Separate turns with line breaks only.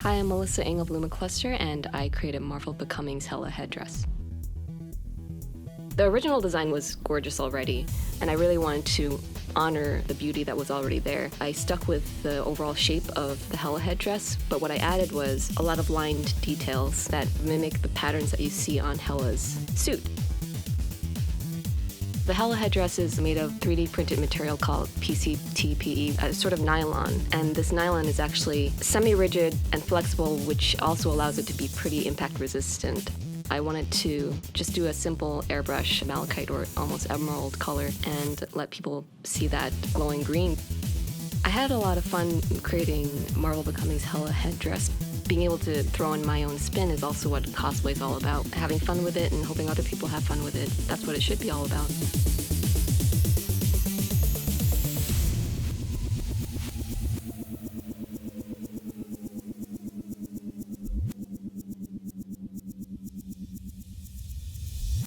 Hi, I'm Melissa Ng of Lumecluser, and I created Marvel Becoming's Hela headdress. The original design was gorgeous already, and I really wanted to honor the beauty that was already there. I stuck with the overall shape of the Hela headdress, but what I added was a lot of lined details that mimic the patterns that you see on Hela's suit. The Hela headdress is made of 3D printed material called PCTPE, a sort of nylon, and this nylon is actually semi-rigid and flexible, which also allows it to be pretty impact resistant. I wanted to just do a simple airbrush malachite or almost emerald color and let people see that glowing green. I had a lot of fun creating Marvel Becoming's Hela headdress. Being able to throw in my own spin is also what cosplay is all about. Having fun with it and hoping other people have fun with it. That's what it should be all about.